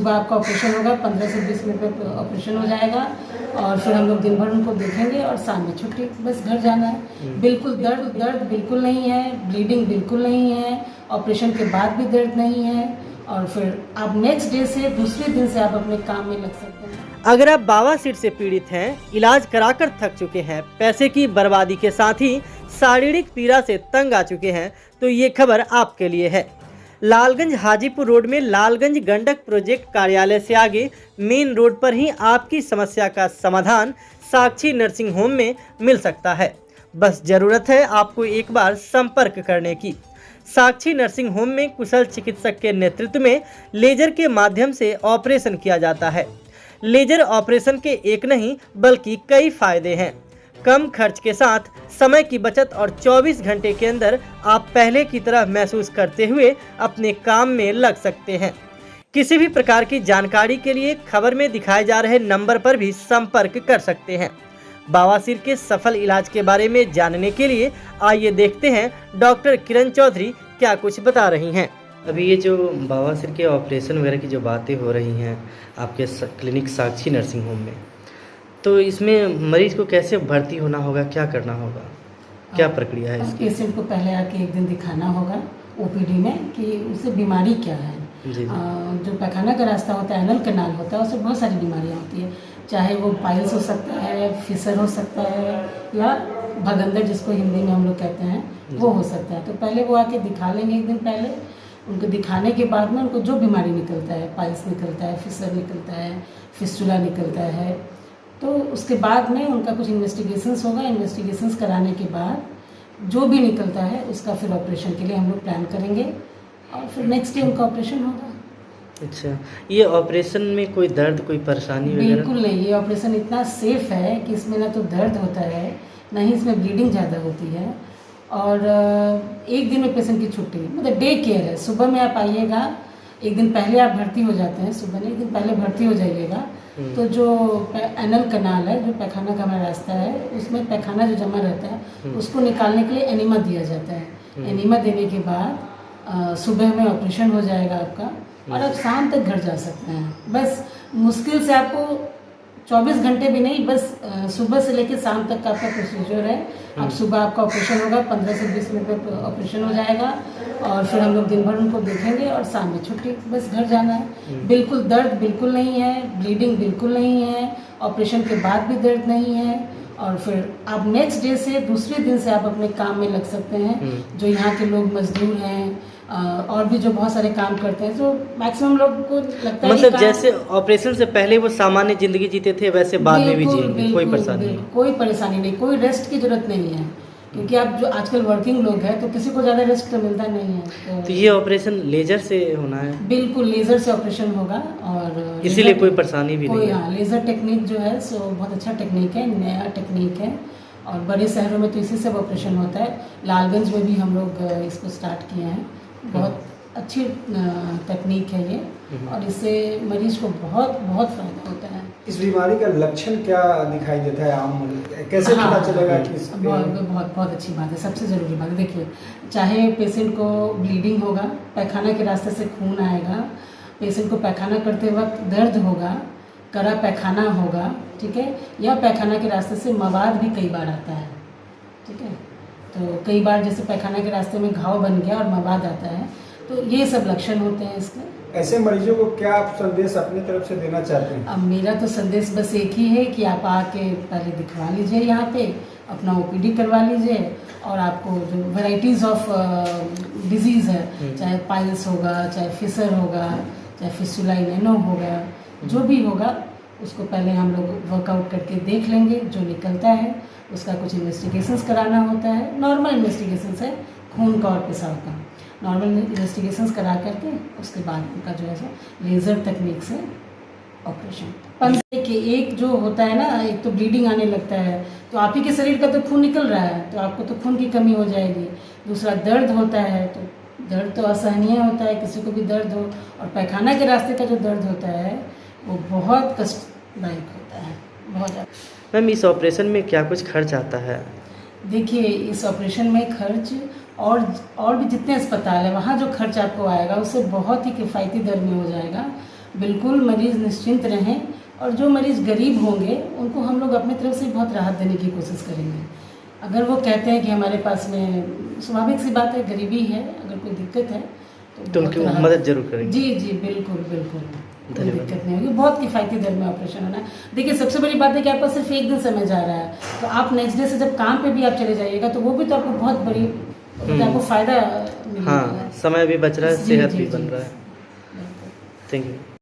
सुबह आपका ऑपरेशन होगा, 15 से 20 मिनट में ऑपरेशन हो जाएगा और फिर हम लोग दिन भर उनको देखेंगे और शाम में छुट्टी, बस घर जाना है। बिल्कुल दर्द बिल्कुल नहीं है, ब्लीडिंग बिल्कुल नहीं है, ऑपरेशन के बाद भी दर्द नहीं है और फिर आप नेक्स्ट डे से दूसरे दिन से आप अपने काम में लग सकते हैं। अगर आप बवासीर से पीड़ित हैं, इलाज कराकर थक चुके हैं, पैसे की बर्बादी के साथ ही शारीरिक पीड़ा से तंग आ चुके हैं, तो ये खबर आपके लिए है। लालगंज हाजीपुर रोड में लालगंज गंडक प्रोजेक्ट कार्यालय से आगे मेन रोड पर ही आपकी समस्या का समाधान साक्षी नर्सिंग होम में मिल सकता है। बस जरूरत है आपको एक बार संपर्क करने की। साक्षी नर्सिंग होम में कुशल चिकित्सक के नेतृत्व में लेजर के माध्यम से ऑपरेशन किया जाता है। लेजर ऑपरेशन के एक नहीं बल्कि कई फायदे हैं। कम खर्च के साथ समय की बचत और 24 घंटे के अंदर आप पहले की तरह महसूस करते हुए अपने काम में लग सकते हैं। किसी भी प्रकार की जानकारी के लिए खबर में दिखाए जा रहे नंबर पर भी संपर्क कर सकते हैं। बवासीर के सफल इलाज के बारे में जानने के लिए आइए देखते हैं डॉक्टर किरण चौधरी क्या कुछ बता रही हैं। अभी ये जो बवासीर के ऑपरेशन वगैरह की जो बातें हो रही हैं आपके क्लिनिक साक्षी नर्सिंग होम में, तो इसमें मरीज को कैसे भर्ती होना होगा, क्या करना होगा, क्या प्रक्रिया है इसकी? पेशेंट को पहले आके एक दिन दिखाना होगा ओपीडी में कि उसे बीमारी क्या है। जो पैखाना का रास्ता होता है, एनल कैनाल होता है, उससे बहुत सारी बीमारियाँ होती है, चाहे वो पाइल्स हो सकता है, फिशर हो सकता है या भगंदर जिसको हिंदी में हम लोग कहते हैं, वो हो सकता है। तो पहले वो आके दिखा लेंगे एक दिन पहले। उनको दिखाने के बाद में उनको जो बीमारी निकलता है, पाइल्स निकलता है, फिशर निकलता है, फिस्टुला निकलता है, तो उसके बाद में उनका कुछ इन्वेस्टिगेशंस होगा। इन्वेस्टिगेशंस कराने के बाद जो भी निकलता है उसका फिर ऑपरेशन के लिए हम लोग प्लान करेंगे और फिर नेक्स्ट डे उनका ऑपरेशन होगा। अच्छा, ये ऑपरेशन में कोई दर्द, कोई परेशानी वगैरह? बिल्कुल नहीं, ये ऑपरेशन इतना सेफ है कि इसमें ना तो दर्द होता है, ना ही इसमें ब्लीडिंग ज़्यादा होती है और एक दिन में पेशेंट की छुट्टी, मतलब डे केयर है। सुबह में आप आइएगा, एक दिन पहले आप भर्ती हो जाते हैं, सुबह नहीं, एक दिन पहले भर्ती हो जाइएगा। तो जो एनल कैनाल है, जो पैखाना का हमारा रास्ता है, उसमें पैखाना जो जमा रहता है उसको निकालने के लिए एनिमा दिया जाता है। एनिमा देने के बाद सुबह में ऑपरेशन हो जाएगा आपका और आप शाम तक घर जा सकते हैं। बस मुश्किल से आपको 24 घंटे भी नहीं, बस सुबह से लेकर शाम तक का आपका प्रोसीजर है। अब सुबह आपका ऑपरेशन होगा, 15 से 20 मिनट में ऑपरेशन हो जाएगा और फिर हम लोग दिन भर उनको देखेंगे और शाम में छुट्टी, बस घर जाना है। बिल्कुल दर्द बिल्कुल नहीं है, ब्लीडिंग बिल्कुल नहीं है, ऑपरेशन के बाद भी दर्द नहीं है और फिर आप नेक्स्ट डे से दूसरे दिन से आप अपने काम में लग सकते हैं। जो यहाँ के लोग मजदूर हैं और भी जो बहुत सारे काम करते हैं, तो मैक्सिमम लोग को लगता है मतलब जैसे ऑपरेशन से पहले वो सामान्य जिंदगी जीते थे वैसे बाद में भी जिएंगे, कोई परेशानी नहीं? कोई परेशानी नहीं, कोई रेस्ट की जरूरत नहीं है क्योंकि आप जो आजकल वर्किंग लोग हैं तो किसी को ज़्यादा रेस्ट तो मिलता नहीं है। तो ये ऑपरेशन लेजर से होना है? बिल्कुल लेज़र से ऑपरेशन होगा और इसीलिए कोई परेशानी भी नहीं है? हाँ, लेज़र टेक्निक जो है सो बहुत अच्छा टेक्निक है, नया टेक्निक है और बड़े शहरों में तो इसी से ऑपरेशन होता है। लालगंज में भी हम लोग इसको स्टार्ट किए हैं। बहुत अच्छी तकनीक है ये और इससे मरीज को बहुत बहुत फायदा होता है। इस बीमारी का लक्षण क्या दिखाई देता है आम मरीज, कैसे पता चलेगा कि बहुत अच्छी बात है, सबसे ज़रूरी बात है। देखिए, चाहे पेशेंट को ब्लीडिंग होगा, पैखाना के रास्ते से खून आएगा, पेशेंट को पैखाना करते वक्त दर्द होगा, कड़ा पैखाना होगा, ठीक है, या पैखाना के रास्ते से मवाद भी कई बार आता है, ठीक है, तो कई बार जैसे पैखाना के रास्ते में घाव बन गया और मवाद आता है, तो ये सब लक्षण होते हैं इसके। ऐसे मरीजों को क्या आप संदेश अपनी तरफ से देना चाहते हैं? अब मेरा तो संदेश बस एक ही है कि आप आके पहले दिखवा लीजिए, यहाँ पे अपना ओपीडी करवा लीजिए और आपको जो वैरायटीज़ ऑफ डिजीज़ है, चाहे पाइल्स होगा, चाहे फिशर होगा, चाहे फिस्टुला इनेनो होगा, जो भी होगा उसको पहले हम लोग वर्कआउट करके देख लेंगे। जो निकलता है उसका कुछ इन्वेस्टिगेशंस कराना होता है, नॉर्मल इन्वेस्टिगेशंस है, खून का और पेशाब का, नॉर्मल इन्वेस्टिगेशंस करा करके उसके बाद उनका जो है सो लेज़र तकनीक से ऑपरेशन। पंद्रह के एक जो होता है ना, एक तो ब्लीडिंग आने लगता है, तो आप ही के शरीर का तो खून निकल रहा है, तो आपको तो खून की कमी हो जाएगी। दूसरा दर्द होता है, तो दर्द तो असहनीय होता है, किसी को भी दर्द हो, और पैखाना के रास्ते का जो दर्द होता है वो बहुत कष्टदायक होता है, बहुत ज़्यादा। मैम, इस ऑपरेशन में क्या कुछ खर्च आता है? देखिए, इस ऑपरेशन में खर्च और भी जितने अस्पताल है वहाँ जो खर्च आपको आएगा उससे बहुत ही किफ़ायती दर में हो जाएगा। बिल्कुल मरीज़ निश्चिंत रहें, और जो मरीज़ गरीब होंगे उनको हम लोग अपनी तरफ से बहुत राहत देने की कोशिश करेंगे। अगर वो कहते हैं कि हमारे पास में, स्वाभाविक सी बात है, गरीबी है, अगर कोई दिक्कत है तो उनकी मदद जरूर करेंगे। जी जी, बिल्कुल बिल्कुल, कोई दिक्कत नहीं होगी। बहुत किफ़ायती दर में ऑपरेशन होना है। देखिए सबसे बड़ी बात है कि आपका सिर्फ एक दिन समय जा रहा है, तो आप नेक्स्ट डे से जब काम पे भी आप चले जाइएगा तो वो भी तो आपको बहुत बड़ी, तो आपको फ़ायदा मिलेगा। हाँ, समय भी बच रहा है, जी, सेहत जी, भी जी। बन रहा है। बिल्कुल। Thank you.